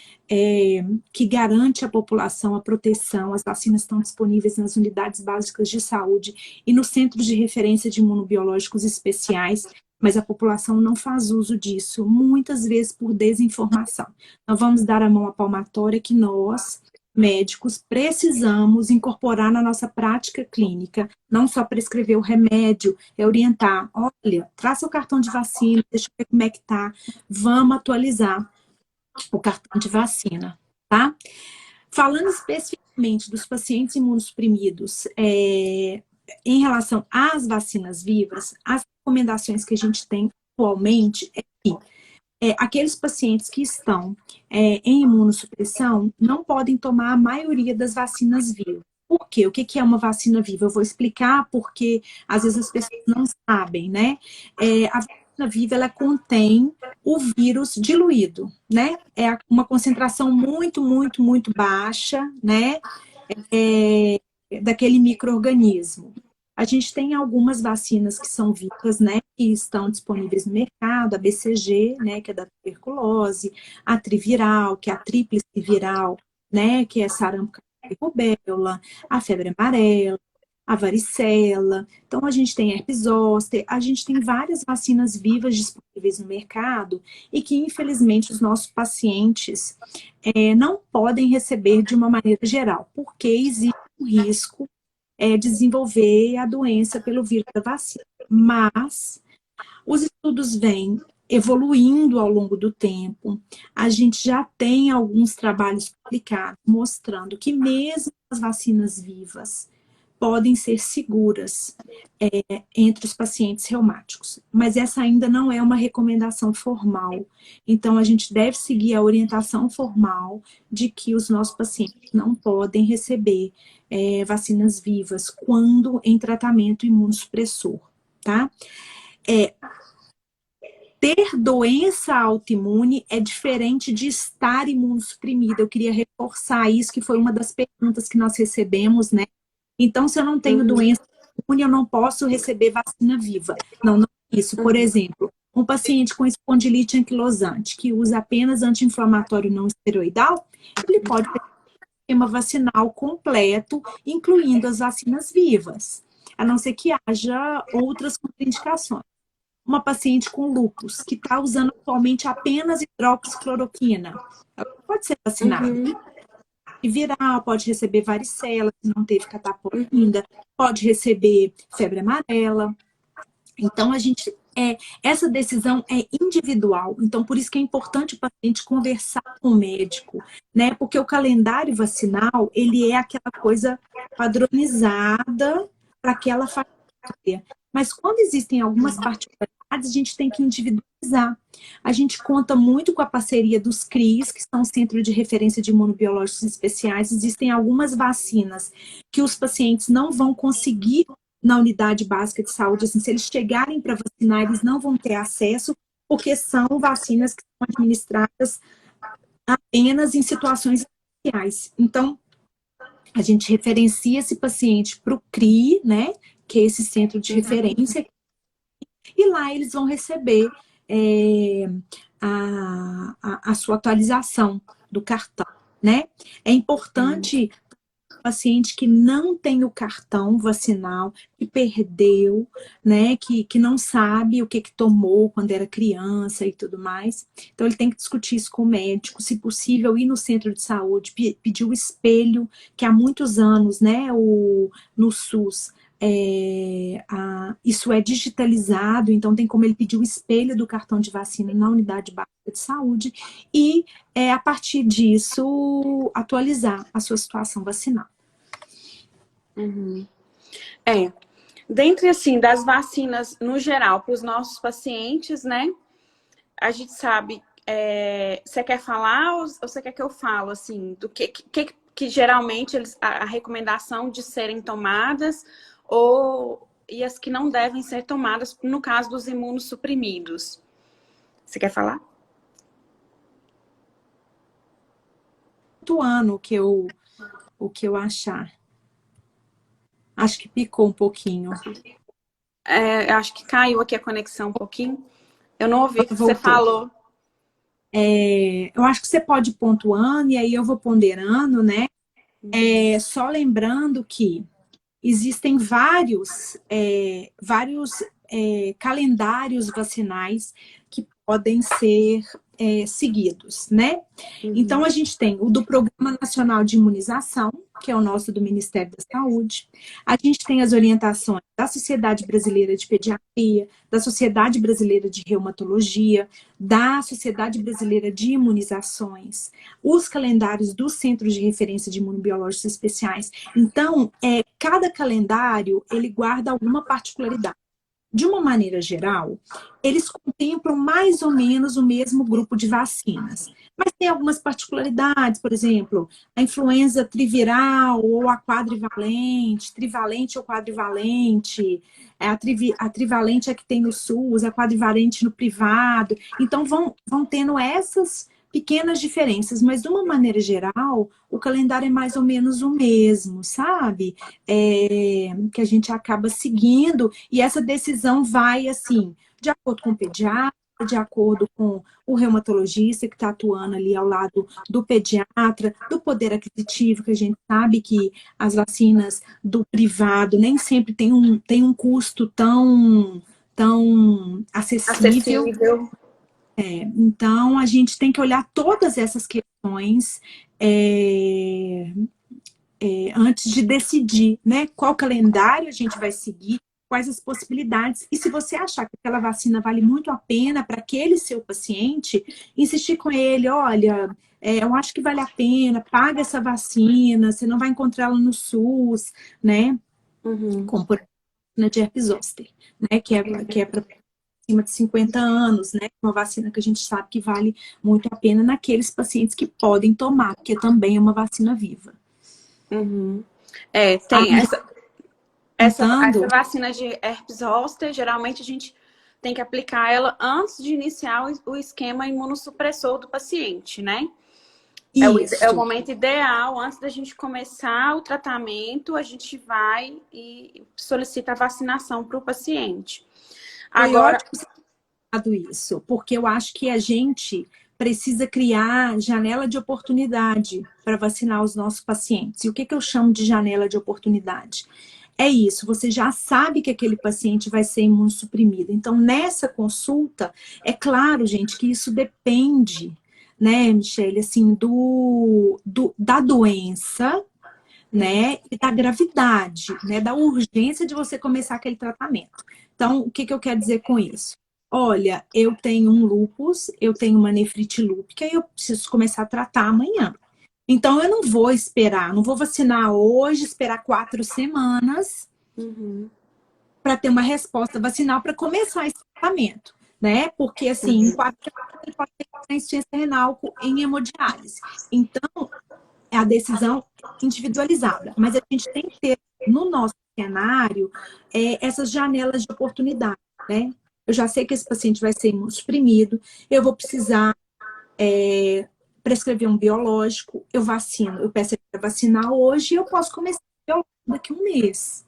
que garante à população a proteção. As vacinas estão disponíveis nas unidades básicas de saúde e nos centros de referência de imunobiológicos especiais, mas a população não faz uso disso, muitas vezes por desinformação. Então, vamos dar a mão à palmatória que nós, médicos, precisamos incorporar na nossa prática clínica, não só prescrever o remédio, é orientar, olha, traz seu cartão de vacina, deixa eu ver como é que tá, vamos atualizar o cartão de vacina, tá? Falando especificamente dos pacientes imunossuprimidos, em relação às vacinas vivas, as recomendações que a gente tem atualmente é que aqueles pacientes que estão em imunossupressão não podem tomar a maioria das vacinas vivas. Por quê? O que é uma vacina viva? Eu vou explicar porque às vezes as pessoas não sabem, né? A vacina viva, ela contém o vírus diluído, né? É uma concentração muito, muito, muito baixa, né? Daquele micro-organismo. A gente tem algumas vacinas que são vivas, né, que estão disponíveis no mercado, a BCG, né, que é da tuberculose, a triviral, que é a tríplice viral, né, que é sarampo, e rubéola, a febre amarela, a varicela. Então, a gente tem herpes zoster, a gente tem várias vacinas vivas disponíveis no mercado e que, infelizmente, os nossos pacientes não podem receber de uma maneira geral, porque existe um risco desenvolver a doença pelo vírus da vacina. Mas os estudos vêm evoluindo ao longo do tempo. A gente já tem alguns trabalhos publicados mostrando que mesmo as vacinas vivas podem ser seguras entre os pacientes reumáticos. Mas essa ainda não é uma recomendação formal. Então, a gente deve seguir a orientação formal de que os nossos pacientes não podem receber vacinas vivas quando em tratamento imunossupressor, tá? Ter doença autoimune é diferente de estar imunossuprimida. Eu queria reforçar isso, que foi uma das perguntas que nós recebemos, né? Então, se eu não tenho doença autoimune, eu não posso receber vacina viva. Não, não é isso. Por exemplo, um paciente com espondilite anquilosante, que usa apenas anti-inflamatório não esteroidal, ele pode ter um esquema vacinal completo, incluindo as vacinas vivas, a não ser que haja outras contraindicações. Uma paciente com lúpus, que está usando atualmente apenas hidroxicloroquina, ela pode ser vacinada. E viral, pode receber varicela, se não teve catapora ainda, pode receber febre amarela. Então, essa decisão é individual. Então, por isso que é importante o paciente conversar com o médico, né? Porque o calendário vacinal, ele é aquela coisa padronizada para aquela faixa etária. Mas quando existem algumas particularidades, a gente tem que individualizar. A gente conta muito com a parceria dos CRIs, que são o Centro de Referência de Imunobiológicos Especiais. Existem algumas vacinas que os pacientes não vão conseguir na unidade básica de saúde. Assim, se eles chegarem para vacinar, eles não vão ter acesso, porque são vacinas que são administradas apenas em situações especiais. Então, a gente referencia esse paciente para o CRI, né, que é esse centro de referência, e lá eles vão receber a sua atualização do cartão, né? É importante paciente que não tem o cartão vacinal, que perdeu, né, que não sabe o que tomou quando era criança e tudo mais. Então, ele tem que discutir isso com o médico, se possível, ir no centro de saúde, pedir o espelho, que há muitos anos, né, no SUS, isso é digitalizado, então tem como ele pedir o espelho do cartão de vacina na unidade básica de saúde e, a partir disso, atualizar a sua situação vacinal. Uhum. Dentre, assim, das vacinas no geral para os nossos pacientes, né? A gente sabe, você quer falar ou você quer que eu falo, assim, do que geralmente a recomendação de serem tomadas e as que não devem ser tomadas no caso dos imunossuprimidos? Você quer falar? Ano o que eu achar. Acho que picou um pouquinho. Acho que caiu aqui a conexão um pouquinho. Eu não ouvi o que você Voltou. falou. Eu acho que você pode ir pontuando e aí eu vou ponderando, né? Só lembrando que existem vários calendários vacinais que podem ser seguidos, né? Então, a gente tem o do Programa Nacional de Imunização, que é o nosso do Ministério da Saúde. A gente tem as orientações da Sociedade Brasileira de Pediatria, da Sociedade Brasileira de Reumatologia, da Sociedade Brasileira de Imunizações, os calendários dos Centros de Referência de Imunobiológicos Especiais. Então, cada calendário, ele guarda alguma particularidade. De uma maneira geral, eles contemplam mais ou menos o mesmo grupo de vacinas. Mas tem algumas particularidades, por exemplo, a influenza triviral ou a quadrivalente, trivalente ou quadrivalente, a trivalente é que tem no SUS, a quadrivalente no privado. Então, vão tendo essas pequenas diferenças, mas de uma maneira geral, o calendário é mais ou menos o mesmo, sabe? Que a gente acaba seguindo, e essa decisão vai, assim, de acordo com o pediatra, de acordo com o reumatologista que está atuando ali ao lado do pediatra, do poder aquisitivo, que a gente sabe que as vacinas do privado nem sempre tem um custo tão acessível. Então, a gente tem que olhar todas essas questões antes de decidir, né, qual calendário a gente vai seguir, quais as possibilidades. E se você achar que aquela vacina vale muito a pena para aquele seu paciente, insistir com ele, olha, eu acho que vale a pena, paga essa vacina, você não vai encontrá-la no SUS, né? Como por exemplo, de herpes zoster, né, que é para acima de 50 anos, né? Uma vacina que a gente sabe que vale muito a pena naqueles pacientes que podem tomar, porque também é uma vacina viva. Tem essa vacina de herpes zoster, geralmente a gente tem que aplicar ela antes de iniciar o esquema imunossupressor do paciente, né? É o momento ideal, antes da gente começar o tratamento, a gente vai e solicita a vacinação para o paciente. Agora, isso, porque eu acho que a gente precisa criar janela de oportunidade para vacinar os nossos pacientes. E o que eu chamo de janela de oportunidade? É isso, você já sabe que aquele paciente vai ser imunossuprimido. Então, nessa consulta, é claro, gente, que isso depende, né, Michele, assim, da doença, né, e da gravidade, né, da urgência de você começar aquele tratamento. Então, o que eu quero dizer com isso? Olha, eu tenho um lúpus, eu tenho uma nefrite lúpica e eu preciso começar a tratar amanhã. Então, eu não vou esperar, não vou vacinar hoje, esperar 4 semanas para ter uma resposta vacinal para começar esse tratamento, né? Porque, assim, em 4 semanas ele pode ter insuficiência renal em hemodiálise. Então, a decisão individualizada, mas a gente tem que ter no nosso cenário essas janelas de oportunidade, né? Eu já sei que esse paciente vai ser imunossuprimido, eu vou precisar prescrever um biológico, eu vacino, eu peço para vacinar hoje e eu posso começar o biológico daqui a um mês.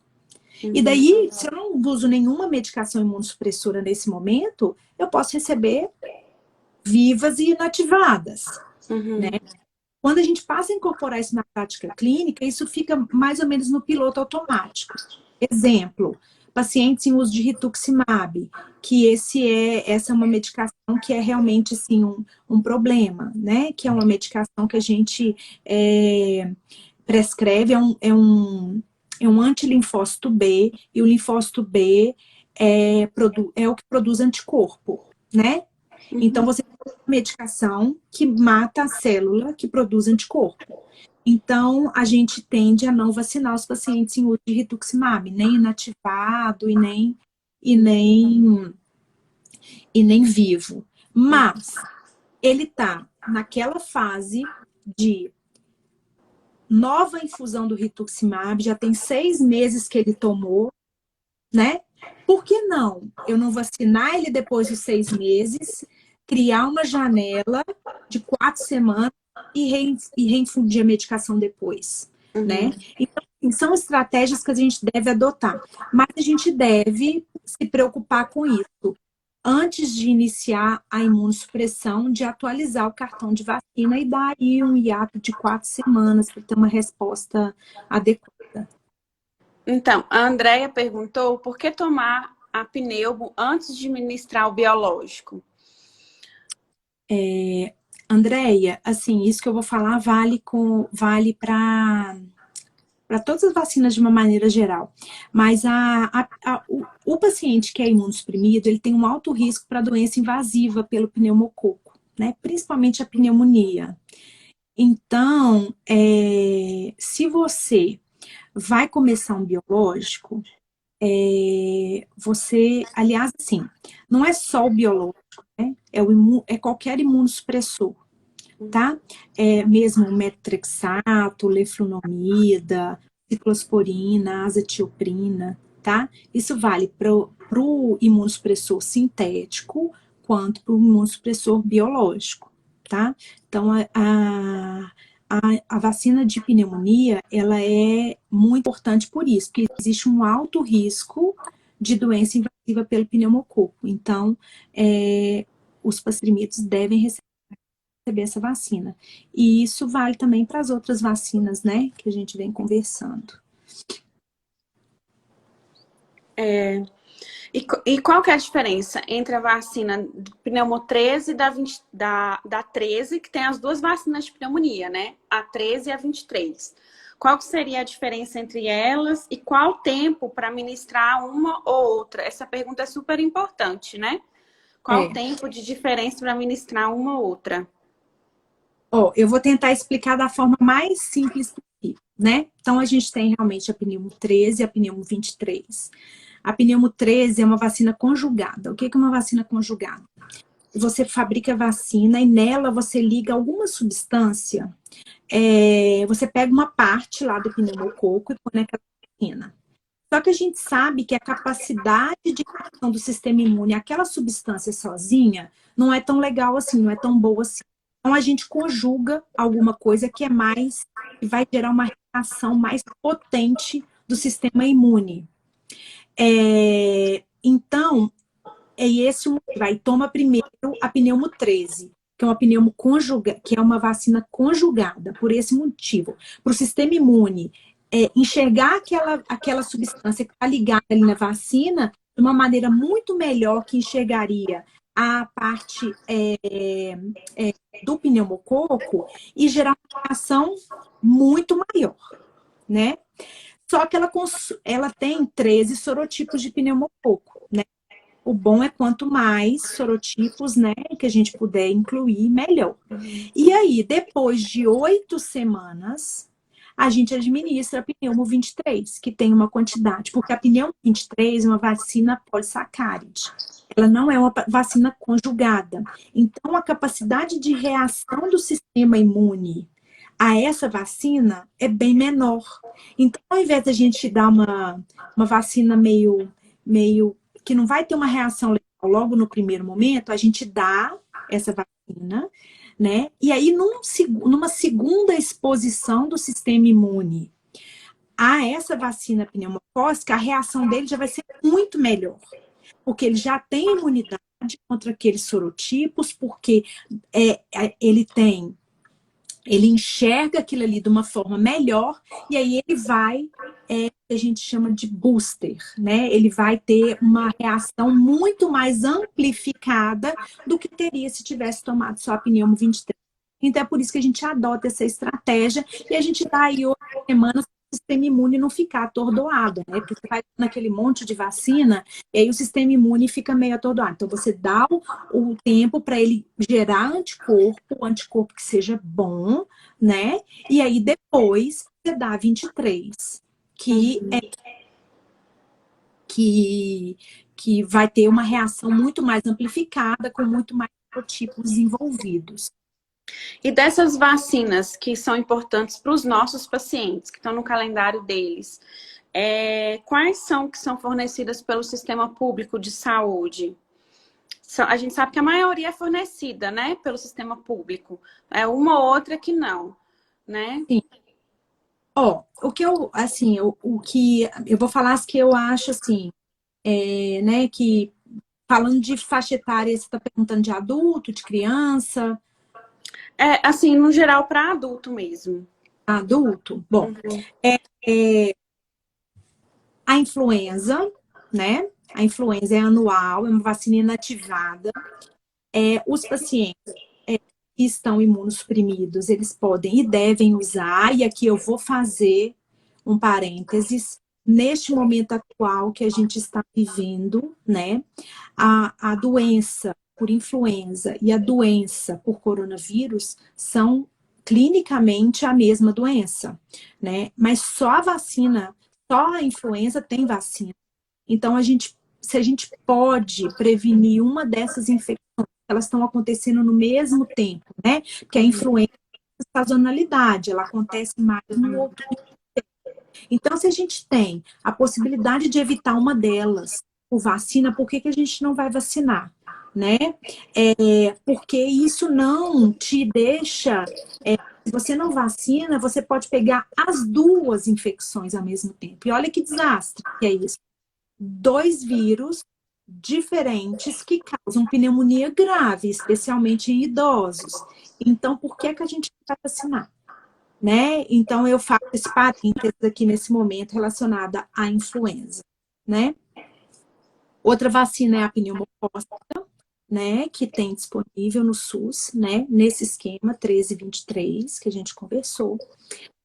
E daí, se eu não uso nenhuma medicação imunossupressora nesse momento, eu posso receber vivas e inativadas, né? Quando a gente passa a incorporar isso na prática clínica, isso fica mais ou menos no piloto automático. Exemplo, pacientes em uso de rituximab, que essa é uma medicação que é realmente assim, um problema, né? Que é uma medicação que a gente prescreve, é um antilinfócito B, e o linfócito B é o que produz anticorpo, né? Então, você tem uma medicação que mata a célula que produz anticorpo. Então, a gente tende a não vacinar os pacientes em uso de rituximab, nem inativado e nem vivo. Mas ele está naquela fase de nova infusão do rituximab, já tem 6 meses que ele tomou, né? Por que não? Eu não vacinar ele depois dos 6 meses, criar uma janela de 4 semanas e reinfundir a medicação depois, né? Então, assim, são estratégias que a gente deve adotar, mas a gente deve se preocupar com isso. Antes de iniciar a imunossupressão, de atualizar o cartão de vacina e dar aí um hiato de 4 semanas para ter uma resposta adequada. Então, a Andrea perguntou por que tomar a pneumo antes de ministrar o biológico? Andréia, assim, isso que eu vou falar vale para todas as vacinas de uma maneira geral. Mas o paciente que é imunossuprimido, ele tem um alto risco para doença invasiva pelo pneumococo, né? Principalmente a pneumonia. Então, se você vai começar um biológico, aliás, assim, não é só o biológico, né? É qualquer imunossupressor, tá? Mesmo metrexato, leflunomida, ciclosporina, azatioprina, tá? Isso vale para o imunossupressor sintético quanto para o imunossupressor biológico, tá? Então, a vacina de pneumonia, ela é muito importante por isso, porque existe um alto risco de doença invasiva pelo pneumococo. Então, os pacientes devem receber essa vacina. E isso vale também para as outras vacinas, né, que a gente vem conversando. E qual que é a diferença entre a vacina do pneumo 13 e da 13, que tem as duas vacinas de pneumonia, né? A 13 e a 23. Qual que seria a diferença entre elas e qual o tempo para ministrar uma ou outra? Essa pergunta é super importante, né? Qual o tempo de diferença para ministrar uma ou outra? Eu vou tentar explicar da forma mais simples possível, né? Então, a gente tem realmente a pneumo 13 e a pneumo 23. A pneumo 13 é uma vacina conjugada. O que é uma vacina conjugada? Você fabrica a vacina e nela você liga alguma substância. Você pega uma parte lá do pneumococo e põe naquela vacina. Só que a gente sabe que a capacidade de ação do sistema imune, aquela substância sozinha, não é tão legal assim, não é tão boa assim. Então, a gente conjuga alguma coisa que vai gerar uma reação mais potente do sistema imune. Então, é esse o motivo. Aí toma primeiro a pneumo 13, que é uma que é uma vacina conjugada, por esse motivo. Para o sistema imune enxergar aquela substância que está ligada ali na vacina de uma maneira muito melhor que enxergaria a parte do pneumococo e gerar uma reação muito maior, né? Só que ela tem 13 sorotipos de pneumococo, né? O bom é quanto mais sorotipos, né, que a gente puder incluir, melhor. E aí, depois de 8 semanas, a gente administra a pneumo 23, que tem uma quantidade, porque a pneumo 23 é uma vacina polissacáride. Ela não é uma vacina conjugada. Então, a capacidade de reação do sistema imune a essa vacina é bem menor. Então, ao invés da gente dar uma vacina meio que não vai ter uma reação legal logo no primeiro momento, a gente dá essa vacina, né? E aí, numa segunda exposição do sistema imune a essa vacina pneumocócica, a reação dele já vai ser muito melhor, porque ele já tem imunidade contra aqueles sorotipos, porque ele enxerga aquilo ali de uma forma melhor, e aí ele vai, a gente chama de booster, né? Ele vai ter uma reação muito mais amplificada do que teria se tivesse tomado só a pneumo 23. Então é por isso que a gente adota essa estratégia, e a gente dá aí 8 semanas para o sistema imune não ficar atordoado, né? Porque você vai naquele monte de vacina, e aí o sistema imune fica meio atordoado. Então você dá o tempo para ele gerar anticorpo, anticorpo que seja bom, né? E aí depois você dá 23, que vai ter uma reação muito mais amplificada, com muito mais tipos envolvidos. E dessas vacinas que são importantes para os nossos pacientes, que estão no calendário deles, quais são que são fornecidas pelo sistema público de saúde? A gente sabe que a maioria é fornecida, né, pelo sistema público. É uma ou outra que não, né? Sim. O que eu, assim, o que eu vou falar as que eu acho, assim, né, que falando de faixa etária, você está perguntando de adulto, de criança? Assim, no geral, para adulto mesmo. Adulto? Bom, a influenza, né? A influenza é anual, é uma vacina inativada. Os pacientes que estão imunossuprimidos, eles podem e devem usar, e aqui eu vou fazer um parênteses, neste momento atual que a gente está vivendo, né? A doença por influenza e a doença por coronavírus são clinicamente a mesma doença, né? Mas só a vacina, só a influenza tem vacina. Então, se a gente pode prevenir uma dessas infecções, elas estão acontecendo no mesmo tempo, né? Porque a influenza é sazonalidade, ela acontece mais no outro. Então, se a gente tem a possibilidade de evitar uma delas por vacina, por que a gente não vai vacinar? Né? Porque isso não te deixa. Se você não vacina, você pode pegar as duas infecções ao mesmo tempo. E olha que desastre que é isso. 2 vírus diferentes que causam pneumonia grave, especialmente em idosos. Então, por que a gente não vai vacinar? Né? Então, eu faço esse parênteses aqui nesse momento relacionada à influenza, né? Outra vacina é a pneumocócica, né? Que tem disponível no SUS, né? Nesse esquema 1323 que a gente conversou.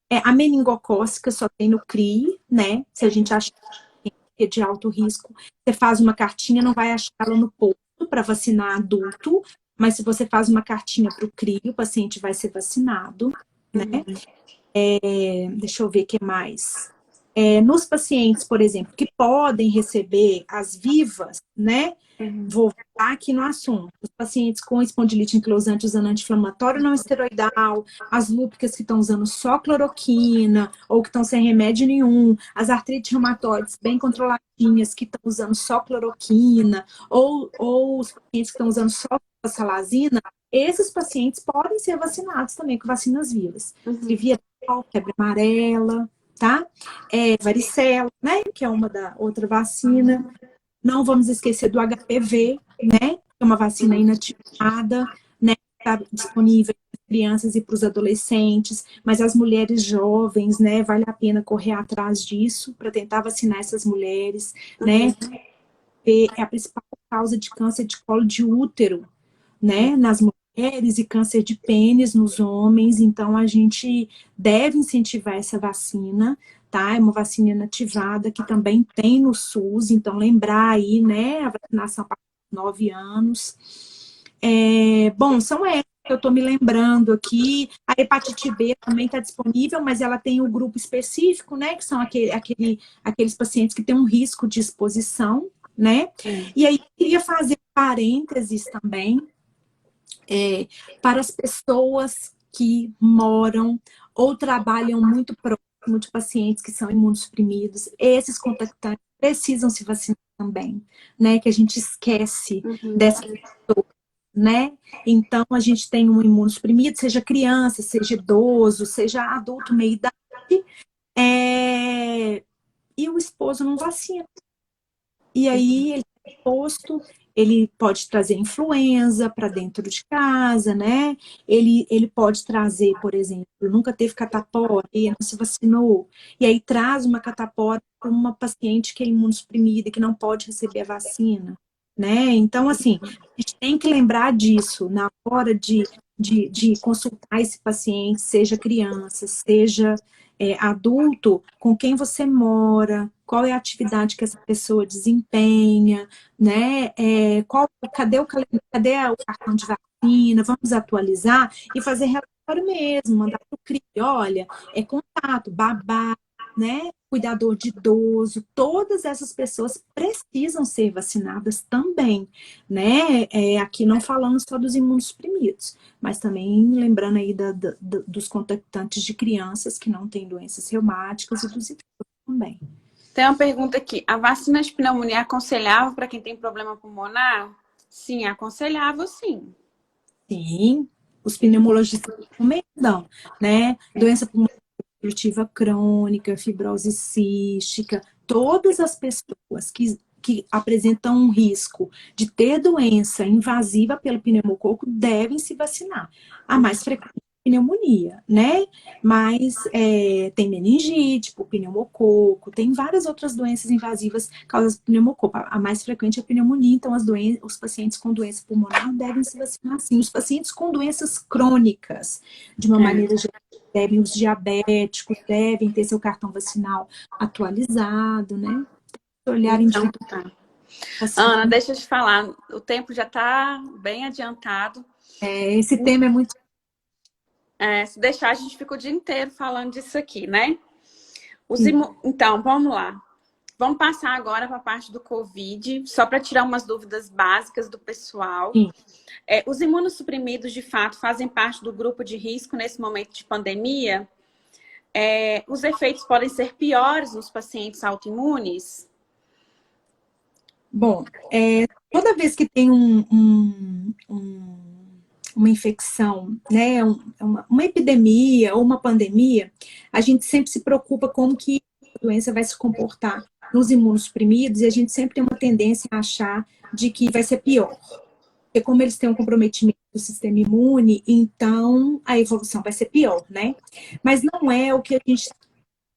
A meningocócica só tem no CRI, né? Se a gente acha que é de alto risco, você faz uma cartinha, não vai achar ela no posto para vacinar adulto, mas se você faz uma cartinha para o CRI, o paciente vai ser vacinado, né? Deixa eu ver o que mais. Nos pacientes, por exemplo, que podem receber as vivas, né? Vou voltar aqui no assunto. Os pacientes com espondilite anquilosante usando anti-inflamatório não esteroidal, as lúpicas que estão usando só cloroquina ou que estão sem remédio nenhum, as artrites reumatoides bem controladinhas que estão usando só cloroquina, ou os pacientes que estão usando só salazina, esses pacientes podem ser vacinados também com vacinas vivas. Trivial, febre amarela, tá? Varicela, né? Que é uma da outra vacina. Não vamos esquecer do HPV, né? Que é uma vacina inativada, né? Está disponível para as crianças e para os adolescentes, mas as mulheres jovens, né? Vale a pena correr atrás disso para tentar vacinar essas mulheres, né? É a principal causa de câncer de colo de útero, né? Nas mulheres e câncer de pênis nos homens, então a gente deve incentivar essa vacina, tá? É uma vacina inativada que também tem no SUS, então lembrar aí, né, a vacinação para 9 anos. Bom, são essas que eu estou me lembrando aqui. A hepatite B também está disponível, mas ela tem um grupo específico, né, que são aqueles pacientes que têm um risco de exposição, né? E aí eu queria fazer parênteses também, para as pessoas que moram ou trabalham muito próximo de pacientes que são imunossuprimidos, esses contactantes precisam se vacinar também, né? Que a gente esquece dessas pessoas, né? Então, a gente tem um imunossuprimido, seja criança, seja idoso, seja adulto meia idade, E o esposo não vacina. E aí, ele é exposto, ele pode trazer influenza para dentro de casa, né? Ele pode trazer, por exemplo, nunca teve catapora e não se vacinou, e aí traz uma catapora para uma paciente que é imunossuprimida, que não pode receber a vacina, né? Então, assim, a gente tem que lembrar disso na hora de consultar esse paciente, seja criança, seja adulto, com quem você mora, qual é a atividade que essa pessoa desempenha, né? Cadê o cartão de vacina? Vamos atualizar e fazer relatório mesmo, mandar para o CRI, olha, contato, babá, né? Cuidador de idoso, todas essas pessoas precisam ser vacinadas também, né? Aqui não falando só dos imunossuprimidos, mas também lembrando aí dos contactantes de crianças que não têm doenças reumáticas e dos idosos também. Tem uma pergunta aqui. A vacina de pneumonia é aconselhável para quem tem problema pulmonar? Sim, aconselhável, sim. Sim, os pneumologistas recomendam, né? Doença pulmonar obstrutiva crônica, fibrose cística, todas as pessoas que apresentam um risco de ter doença invasiva pelo pneumococo devem se vacinar. A mais frequente é a pneumonia, né? Mas tem meningite, por pneumococo, tem várias outras doenças invasivas causadas por pneumococo. A mais frequente é a pneumonia, então os pacientes com doença pulmonar devem se vacinar sim. Os pacientes com doenças crônicas, de uma maneira geral, os diabéticos devem ter seu cartão vacinal atualizado, né? Olhar Então, individual. tá. Ana, deixa eu te falar, o tempo já está bem adiantado. Esse tema é muito... Se deixar, a gente fica o dia inteiro falando disso aqui, né? Sim. Então, vamos lá. Vamos passar agora para a parte do Covid, só para tirar umas dúvidas básicas do pessoal. Sim. Os imunossuprimidos, de fato, fazem parte do grupo de risco nesse momento de pandemia? Os efeitos podem ser piores nos pacientes autoimunes? Bom, toda vez que tem uma infecção, né, uma epidemia ou uma pandemia, a gente sempre se preocupa como que a doença vai se comportar nos imunossuprimidos e a gente sempre tem uma tendência a achar de que vai ser pior. Porque como eles têm um comprometimento do sistema imune, então a evolução vai ser pior, né? Mas não é o que a gente,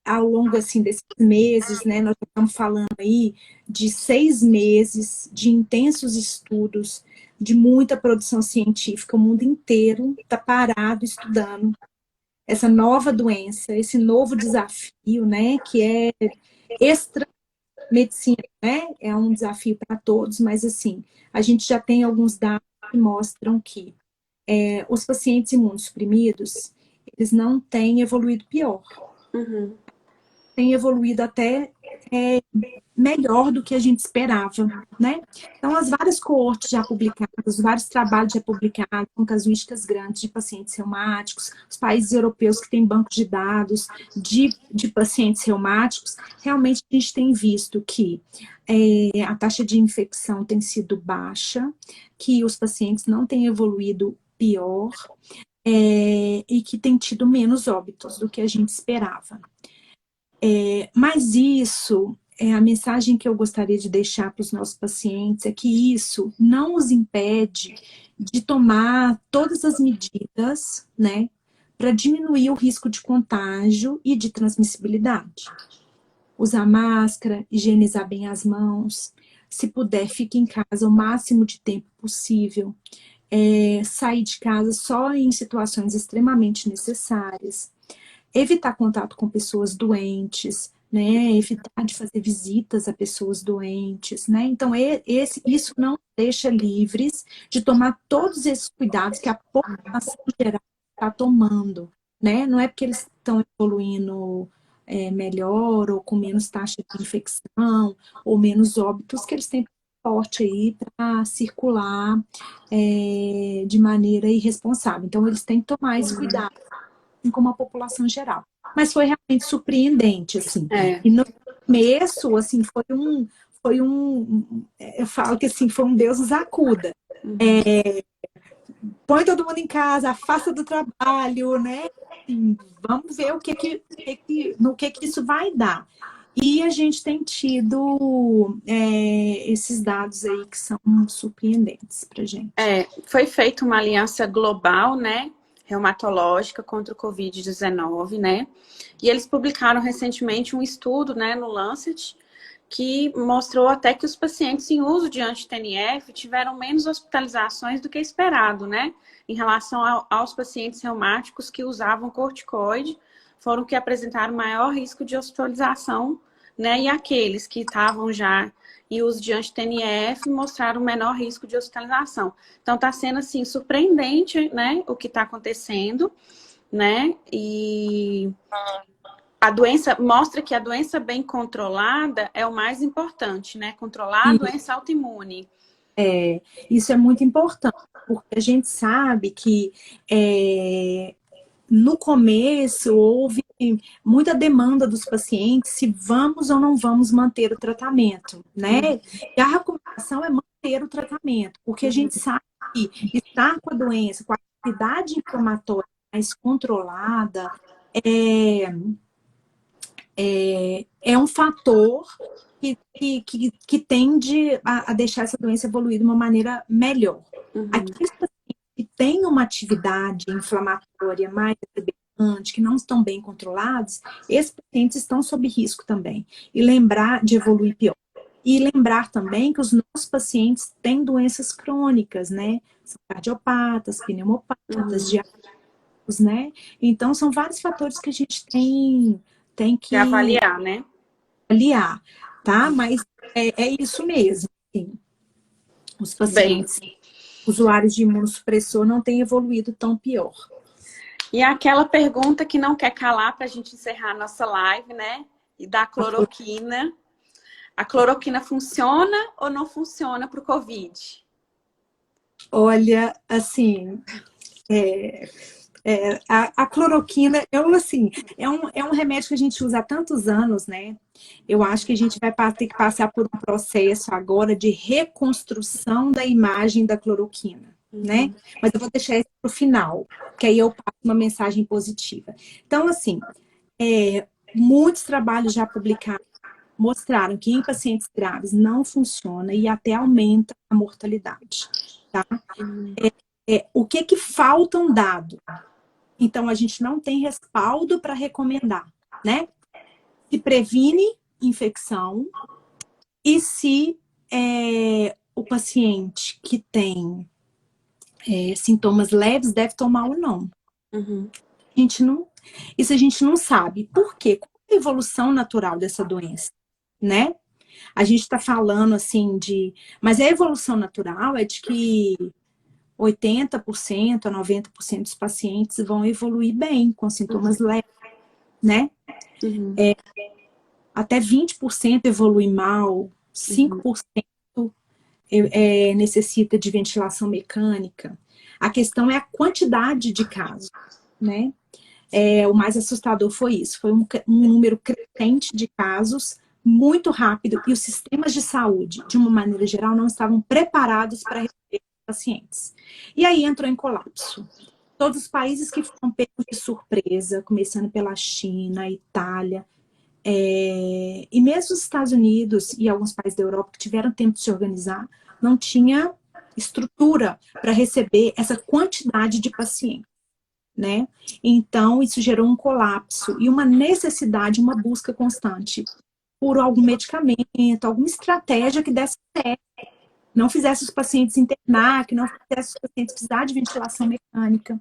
ao longo assim, desses meses, né? Nós estamos falando aí de 6 meses de intensos estudos, de muita produção científica, o mundo inteiro está parado estudando essa nova doença, esse novo desafio, né? Que é extra medicina, né? É um desafio para todos, mas assim, a gente já tem alguns dados que mostram que os pacientes imunossuprimidos, eles não têm evoluído pior. Uhum. Têm evoluído até melhor do que a gente esperava, né? Então, as várias coortes já publicadas, vários trabalhos já publicados com casuísticas grandes de pacientes reumáticos, os países europeus que têm bancos de dados de pacientes reumáticos, realmente a gente tem visto que a taxa de infecção tem sido baixa, que os pacientes não têm evoluído pior e que tem tido menos óbitos do que a gente esperava. Mas isso, a mensagem que eu gostaria de deixar para os nossos pacientes é que isso não os impede de tomar todas as medidas, né, para diminuir o risco de contágio e de transmissibilidade. Usar máscara, higienizar bem as mãos, se puder, fique em casa o máximo de tempo possível, sair de casa só em situações extremamente necessárias, evitar contato com pessoas doentes, né? Evitar de fazer visitas a pessoas doentes, né? Então, isso não deixa livres de tomar todos esses cuidados que a população geral está tomando, né? Não é porque eles estão evoluindo melhor ou com menos taxa de infecção ou menos óbitos que eles têm forte aí para circular de maneira irresponsável. Então, eles têm que tomar esse cuidado como a população geral. Mas foi realmente surpreendente, assim. E no começo, assim, eu falo que assim, foi um Deus nos acuda. Põe todo mundo em casa, afasta do trabalho, né? assim, vamos ver no que isso vai dar. E a gente tem tido esses dados aí que são surpreendentes para a gente. Foi feita uma aliança global, né, reumatológica contra o Covid-19, né? E eles publicaram recentemente um estudo, né, no Lancet, que mostrou até que os pacientes em uso de anti-TNF tiveram menos hospitalizações do que esperado, né? Em relação aos pacientes reumáticos que usavam corticoide, foram que apresentaram maior risco de hospitalização, né? E aqueles que estavam já em uso de anti-TNF mostraram menor risco de hospitalização. Então, está sendo, assim, surpreendente, né? O que está acontecendo, né? E a doença mostra que a doença bem controlada é o mais importante, né? Controlar a doença autoimune. Isso é muito importante, porque a gente sabe que no começo houve muita demanda dos pacientes se vamos ou não vamos manter o tratamento, né? E a recomendação é manter o tratamento, porque a gente sabe que estar com a doença, com a atividade inflamatória mais controlada, é um fator que tende a deixar essa doença evoluir de uma maneira melhor. Aqueles pacientes que têm uma atividade inflamatória mais exuberante, que não estão bem controlados, esses pacientes estão sob risco também. E lembrar de evoluir pior. E lembrar também que os nossos pacientes têm doenças crônicas, né? São cardiopatas, pneumopatas, diabéticos, né? Então, são vários fatores que a gente tem que avaliar, né? Avaliar, tá? Mas é isso mesmo. Assim, os pacientes usuários de imunossupressor não têm evoluído tão pior. E aquela pergunta que não quer calar para a gente encerrar a nossa live, né? E da cloroquina. A cloroquina funciona ou não funciona para o Covid? Olha, assim, a cloroquina, assim, é um remédio que a gente usa há tantos anos, né? Eu acho que a gente vai ter que passar por um processo agora de reconstrução da imagem da cloroquina, né? Mas eu vou deixar isso para o final, que aí eu passo uma mensagem positiva. Então, assim, muitos trabalhos já publicados mostraram que em pacientes graves não funciona e até aumenta a mortalidade, tá? O que falta um dado? Então, a gente não tem respaldo para recomendar, né? Se previne infecção e se o paciente que tem sintomas leves deve tomar ou não. Isso a gente não sabe. Por quê? Qual é a evolução natural dessa doença, né? A gente está falando assim mas a evolução natural é de que 80% a 90% dos pacientes vão evoluir bem, com sintomas leves, né? Até 20% evolui mal, 5% necessita de ventilação mecânica. A questão é a quantidade de casos, né? O mais assustador foi isso, foi um número crescente de casos muito rápido e os sistemas de saúde, de uma maneira geral, não estavam preparados para receber pacientes. E aí entrou em colapso. Todos os países que foram pegos de surpresa, começando pela China, Itália, e mesmo os Estados Unidos e alguns países da Europa que tiveram tempo de se organizar, não tinha estrutura para receber essa quantidade de pacientes, né? Então, isso gerou um colapso e uma necessidade, uma busca constante por algum medicamento, alguma estratégia que desse certo, não fizesse os pacientes internar, que não fizesse os pacientes precisar de ventilação mecânica.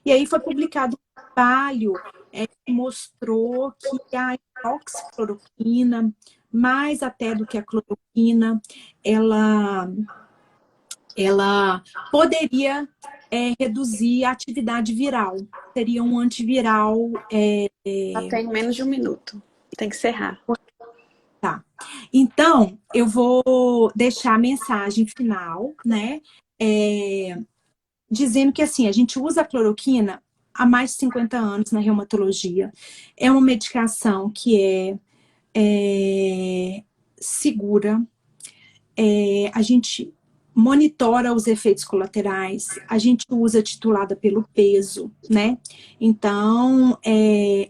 E aí foi publicado um trabalho que mostrou que a hidroxicloroquina, mais até do que a cloroquina, ela poderia reduzir a atividade viral. Seria um antiviral. Já tem menos de um minuto. Tem que encerrar. Tá. Então, eu vou deixar a mensagem final, né? Dizendo que, assim, a gente usa a cloroquina há mais de 50 anos na reumatologia. É uma medicação que é segura. A gente monitora os efeitos colaterais, a gente usa titulada pelo peso, né? Então,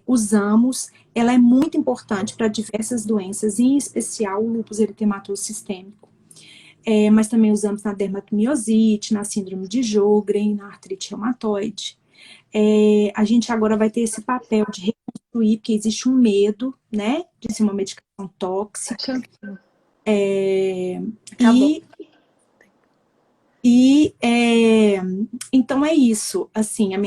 usamos, ela é muito importante para diversas doenças, em especial o lúpus eritematoso sistêmico. Mas também usamos na dermatomiosite, na síndrome de Sjögren, na artrite reumatoide. A gente agora vai ter esse papel de reconstruir, porque existe um medo, né, de ser uma medicação tóxica. Acabou. Então é isso, assim, a